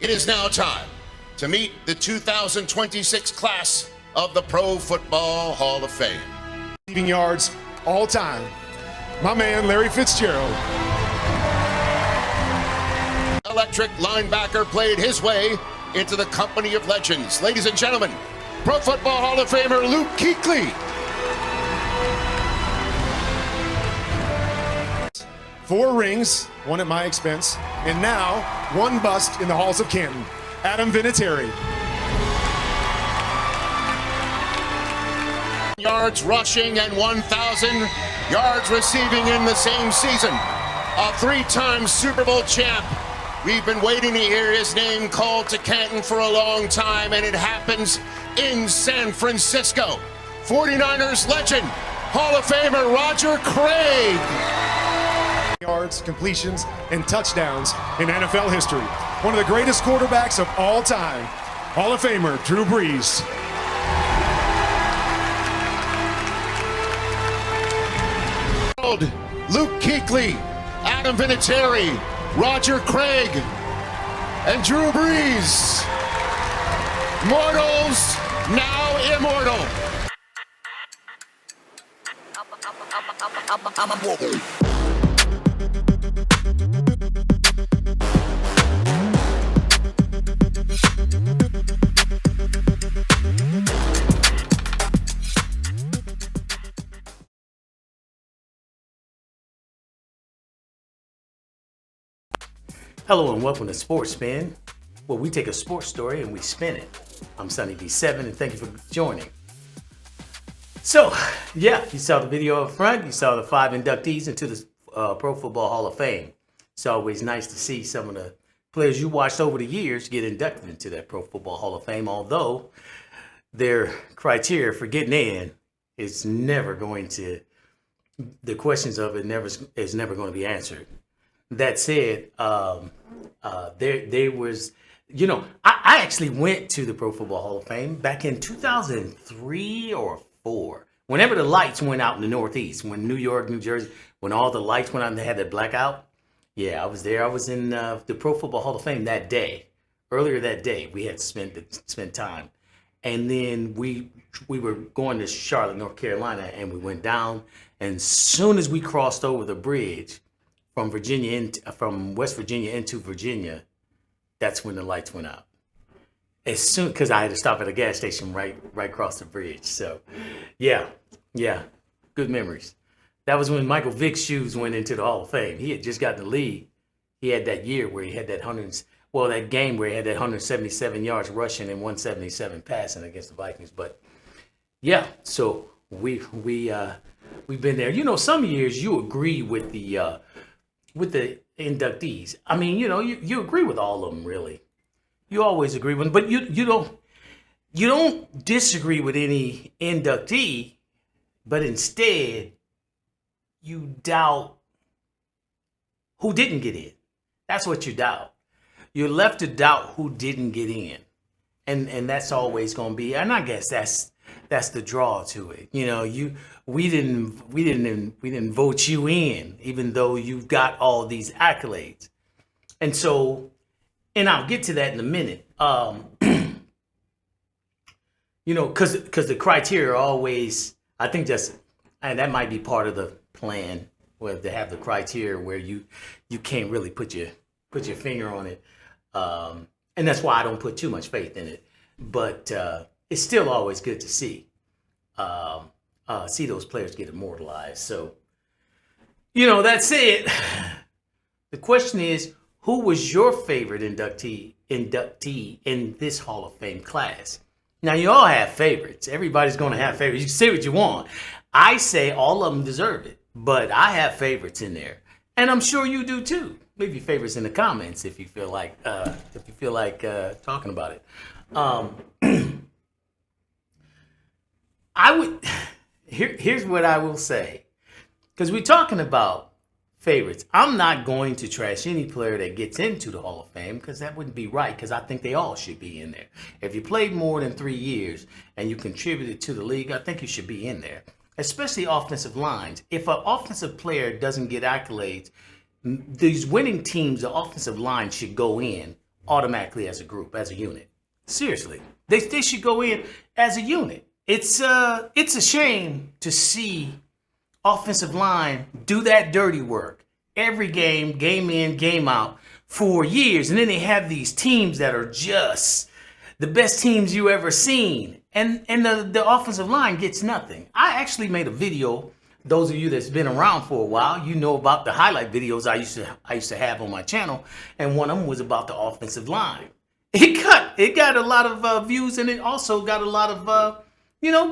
It is now time to meet the 2026 class of the Pro Football Hall of Fame. Receiving yards all time, my man Larry Fitzgerald. Electric linebacker played his way into the company of legends. Ladies and gentlemen, Pro Football Hall of Famer Luke Kuechly. 4 rings, 1 at my expense, and now 1 bust in the halls of Canton. Adam Vinatieri. Yards rushing and 1,000 yards receiving in the same season. A 3-time Super Bowl champ. We've been waiting to hear his name called to Canton for a long time, and it happens in San Francisco. 49ers legend, Hall of Famer Roger Craig. Yards, completions, and touchdowns in NFL history. One of the greatest quarterbacks of all time, Hall of Famer Drew Brees. Luke Kuechly, Adam Vinatieri, Roger Craig, and Drew Brees. Mortals now immortal. Hello and welcome to Sports Spin, where we take a sports story and we spin it. I'm Sun-EB7 and thank you for joining. So, yeah, you saw the video up front. You saw the 5 inductees into the Pro Football Hall of Fame. It's always nice to see some of the players you watched over the years get inducted into that Pro Football Hall of Fame, although their criteria for getting in is never going to, the questions of it is never going to be answered. That said, there was, you know, I actually went to the Pro Football Hall of Fame back in 2003 or 4. Whenever the lights went out in the Northeast, when New York, New Jersey, when all the lights went out and they had that blackout. Yeah, I was there. I was in the Pro Football Hall of Fame that day. Earlier that day, we had to spend time. And then we were going to Charlotte, North Carolina, and we went down. And as soon as we crossed over the bridge, from West Virginia into Virginia, that's when the lights went out. As soon, because I had to stop at a gas station right across the bridge. So, yeah, good memories. That was when Michael Vick's shoes went into the Hall of Fame. He had just gotten the league. He had that year where he had that game where he had that 177 yards rushing and 177 passing against the Vikings. But yeah, so we've been there. You know, some years you agree with the inductees. I mean, you know, you agree with all of them, really. You always agree with them, but you don't disagree with any inductee, but instead you doubt who didn't get in. That's what you doubt. You're left to doubt who didn't get in. And that's always going to be, and I guess that's the draw to it. You know, we didn't vote you in, even though you've got all these accolades. And so, and I'll get to that in a minute. You know, because the criteria are always, I think and that might be part of the plan, where they have the criteria where you can't really put your finger on it. And that's why I don't put too much faith in it. But it's still always good to see those players get immortalized. So, you know, that's it. The question is, who was your favorite inductee in this Hall of Fame class? Now, you all have favorites. Everybody's going to have favorites. You can say what you want. I say all of them deserve it, but I have favorites in there, and I'm sure you do too. Leave your favorites in the comments if you feel like talking about it. Here's what I will say, because we're talking about favorites. I'm not going to trash any player that gets into the Hall of Fame, because that wouldn't be right, because I think they all should be in there. If you played more than 3 years and you contributed to the league, I think you should be in there, especially offensive lines. If an offensive player doesn't get accolades, these winning teams, the offensive line should go in automatically as a group, as a unit. Seriously, they should go in as a unit. It's a shame to see offensive line do that dirty work every game, game in, game out for years, and then they have these teams that are just the best teams you ever seen, and the offensive line gets nothing. I actually made a video. Those of you that's been around for a while, you know about the highlight videos I used to have on my channel, and one of them was about the offensive line. It got a lot of views, and it also got a lot of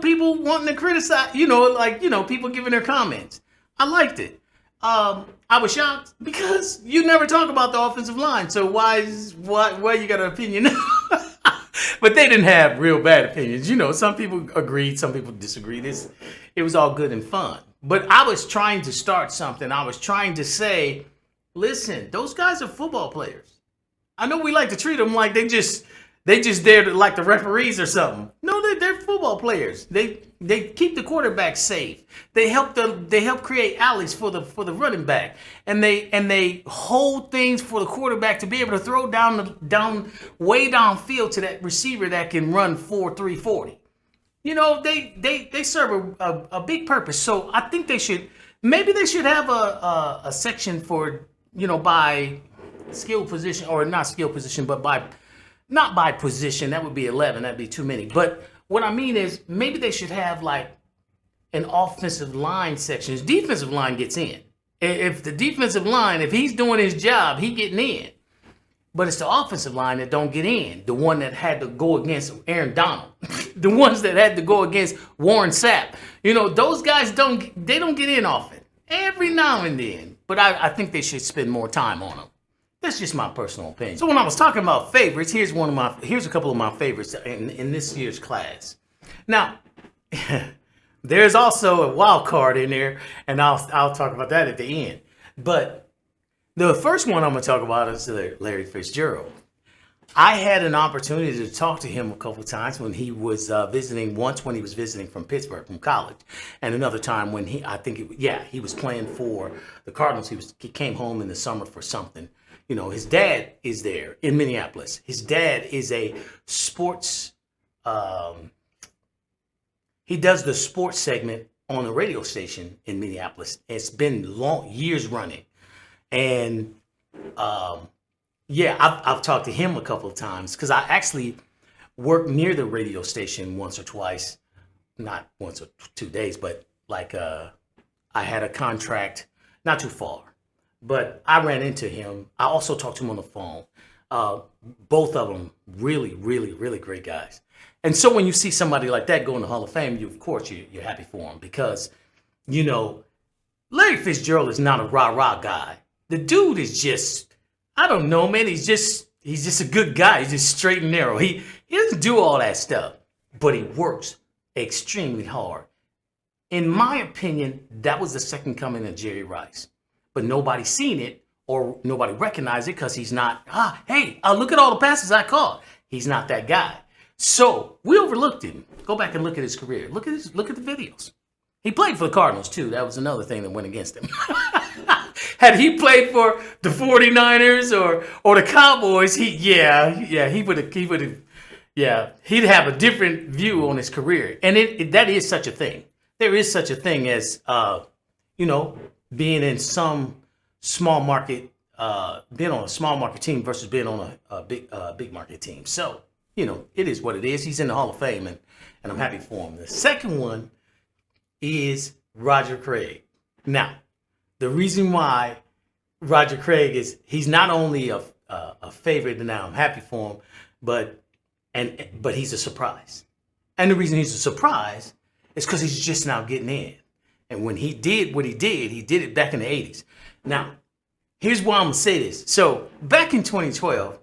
people wanting to criticize, people giving their comments. I liked it. I was shocked because you never talk about the offensive line, so why you got an opinion? But they didn't have real bad opinions. Some people agreed, some people disagreed. It was all good and fun. But I was trying to start something. I was trying to say, listen, those guys are football players. I know we like to treat them like they just there to like the referees or something. No, they're football players. They keep the quarterback safe. They help create alleys for the running back, and they hold things for the quarterback to be able to throw down way downfield to that receiver that can run 4.3 40. They serve a big purpose. So I think they should have a section for by skill position, or not skill position, but not by position. That would be 11. That'd be too many. But what I mean is maybe they should have like an offensive line section. Defensive line gets in. If the defensive line, if he's doing his job, he getting in. But it's the offensive line that don't get in. The one that had to go against Aaron Donald. The ones that had to go against Warren Sapp. Those guys don't get in often. Every now and then. But I think they should spend more time on them. That's just my personal opinion. So when I was talking about favorites, here's a couple of my favorites in this year's class. Now, there's also a wild card in there, and I'll talk about that at the end. But the first one I'm going to talk about is Larry Fitzgerald. I had an opportunity to talk to him a couple of times when he was visiting. Once when he was visiting from Pittsburgh from college, and another time when he was playing for the Cardinals. He came home in the summer for something. His dad is there in Minneapolis. His dad is a sports, he does the sports segment on a radio station in Minneapolis. It's been years running. And I've talked to him a couple of times because I actually worked near the radio station once or twice, not once or 2 days, but I had a contract not too far. But I ran into him. I also talked to him on the phone. Both of them really, really, really great guys. And so when you see somebody like that go in the Hall of Fame, you're happy for him because, Larry Fitzgerald is not a rah-rah guy. The dude is just, I don't know, man. He's just a good guy. He's just straight and narrow. He doesn't do all that stuff, but he works extremely hard. In my opinion, that was the second coming of Jerry Rice. But nobody's seen it or nobody recognized it because he's not, look at all the passes I caught. He's not that guy. So we overlooked him. Go back and look at his career. Look at the videos. He played for the Cardinals too. That was another thing that went against him. Had he played for the 49ers or the Cowboys, he'd have a different view on his career. And that is such a thing. There is such a thing as, being in some small market, being on a small market team versus being on a big market team. So, it is what it is. He's in the Hall of Fame, and I'm happy for him. The second one is Roger Craig. Now, the reason why Roger Craig he's not only a favorite, and now I'm happy for him, but he's a surprise. And the reason he's a surprise is because he's just now getting in. And when he did what he did it back in the 80s. Now, here's why I'm going to say this. So back in 2012,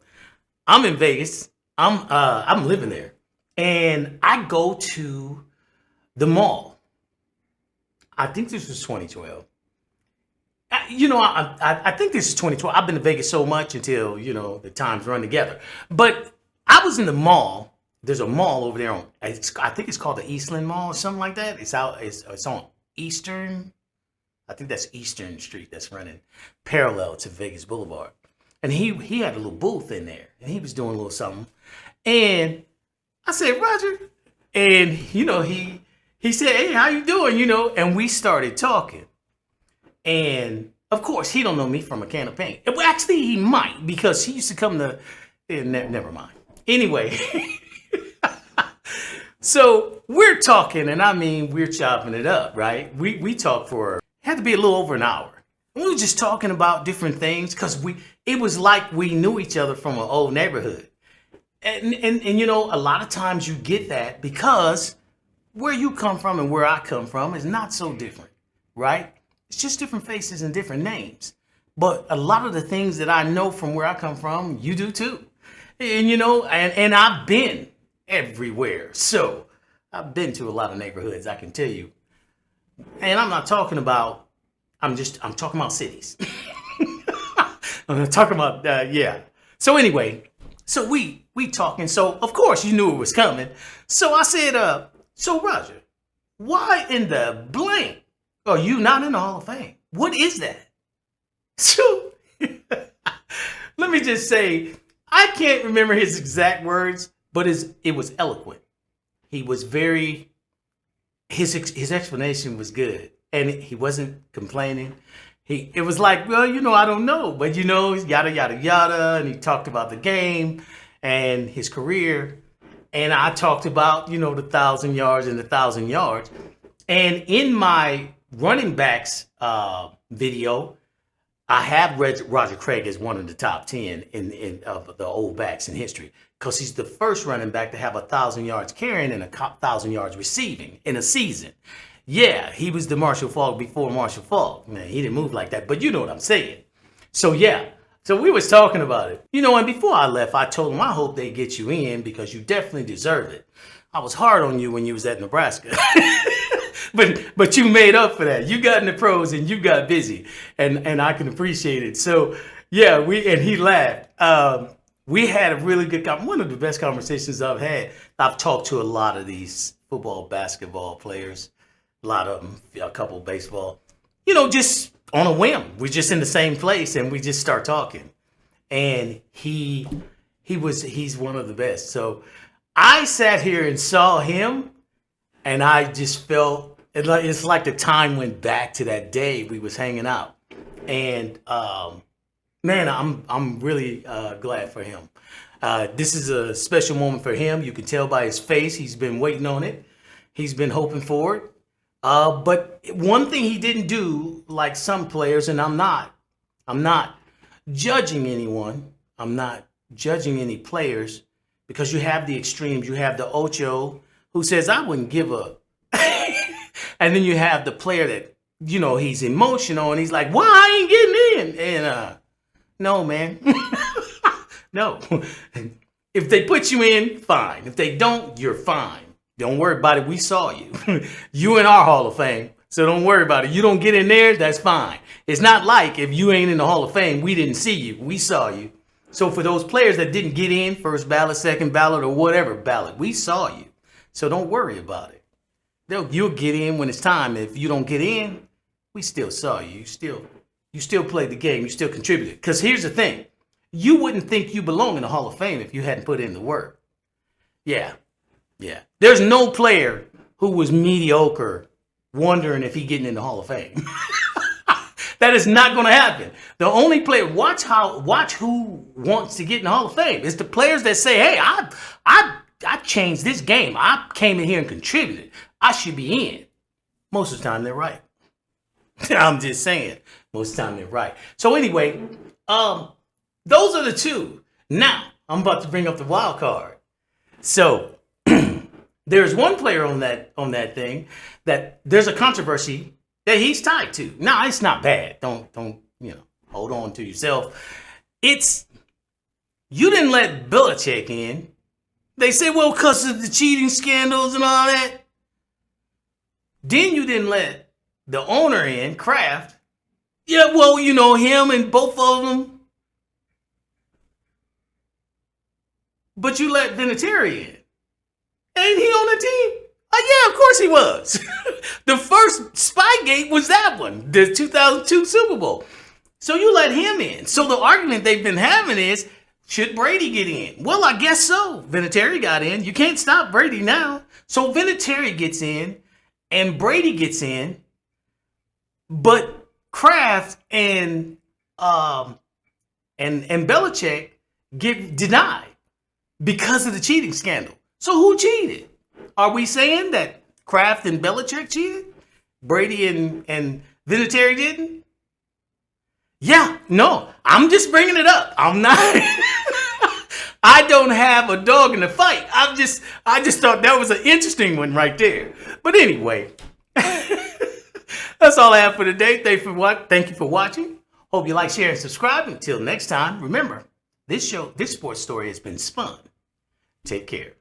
I'm in Vegas. I'm living there. And I go to the mall. I think this was 2012. I think this is 2012. I've been to Vegas so much until, the times run together. But I was in the mall. There's a mall over there I think it's called the Eastland Mall or something like that. It's on Eastern. I think that's Eastern Street that's running parallel to Vegas Boulevard. And he had a little booth in there, and he was doing a little something. And I said, Roger, and he said, hey, how you doing? And we started talking. And of course, he don't know me from a can of paint. Well, actually, he might, because he used to come to. Never mind. Anyway, so we're talking, and I mean, we're chopping it up, right? We talked had to be a little over an hour. We were just talking about different things because it was like we knew each other from an old neighborhood. And a lot of times you get that because where you come from and where I come from is not so different, right? It's just different faces and different names. But a lot of the things that I know from where I come from, you do too. And and I've been everywhere. So I've been to a lot of neighborhoods, I can tell you. And I'm not talking about, I'm talking about cities. I'm talking about, yeah. So anyway, so we talking. So of course you knew it was coming. So I said, so Roger, why in the blank are you not in the Hall of Fame? What is that? So let me just say, I can't remember his exact words, but it was eloquent. He was his explanation was good, and he wasn't complaining. It was like, well, I don't know, but yada, yada, yada. And he talked about the game and his career. And I talked about, the 1,000 yards and the 1,000 yards. And in my running backs video, I have Roger Craig as one of the top 10 of the old backs in history, because he's the first running back to have 1,000 yards carrying and 1,000 yards receiving in a season. Yeah, he was the Marshall Faulk before Marshall Faulk. Man, he didn't move like that, but you know what I'm saying. So yeah, so we was talking about it. And before I left, I told him I hope they get you in because you definitely deserve it. I was hard on you when you was at Nebraska. But you made up for that. You got in the pros and you got busy, and I can appreciate it. So yeah, and he laughed. We had a really good one of the best conversations I've had. I've talked to a lot of these football, basketball players, a lot of them, a couple of baseball. Just on a whim. We're just in the same place and we just start talking. And he's one of the best. So I sat here and saw him, and I just felt it's like the time went back to that day we was hanging out. And man, I'm really glad for him. This is a special moment for him. You can tell by his face. He's been waiting on it. He's been hoping for it. But one thing he didn't do, like some players, and I'm not judging anyone. I'm not judging any players, because you have the extremes. You have the Ocho who says, I wouldn't give up. And then you have the player that, he's emotional and he's like, why I ain't getting in? And no, man. No. If they put you in, fine. If they don't, you're fine. Don't worry about it. We saw you. You in our Hall of Fame. So don't worry about it. You don't get in there, that's fine. It's not like if you ain't in the Hall of Fame, we didn't see you. We saw you. So for those players that didn't get in, first ballot, second ballot, or whatever ballot, we saw you. So don't worry about it. You'll get in when it's time. If you don't get in, we still saw you. You still played the game. You still contributed. Because here's the thing. You wouldn't think you belong in the Hall of Fame if you hadn't put in the work. Yeah. There's no player who was mediocre wondering if he getting in the Hall of Fame. That is not going to happen. The only player, watch who wants to get in the Hall of Fame. It's the players that say, hey, I changed this game. I came in here and contributed. I should be in. Most of the time, they're right. I'm just saying. Most of the time, they're right. So anyway, those are the two. Now, I'm about to bring up the wild card. So there's one player on that thing that there's a controversy that he's tied to. Now, it's not bad. Don't hold on to yourself. It's, you didn't let Belichick in. They say, well, because of the cheating scandals and all that. Then you didn't let the owner in, Kraft. Yeah, well, him and both of them. But you let Vinatieri in. Ain't he on the team? Oh, yeah, of course he was. The first Spygate was that one, the 2002 Super Bowl. So you let him in. So the argument they've been having is, should Brady get in? Well, I guess so. Vinatieri got in. You can't stop Brady now. So Vinatieri gets in and Brady gets in, but Kraft and Belichick get denied because of the cheating scandal. So who cheated? Are we saying that Kraft and Belichick cheated? Brady and Vinatieri didn't? Yeah, no, I'm just bringing it up. I'm not. I don't have a dog in the fight. I just thought that was an interesting one right there. But anyway, that's all I have for today. Thank you for watching. Hope you like, share, and subscribe. Until next time, remember, this sports story has been spun. Take care.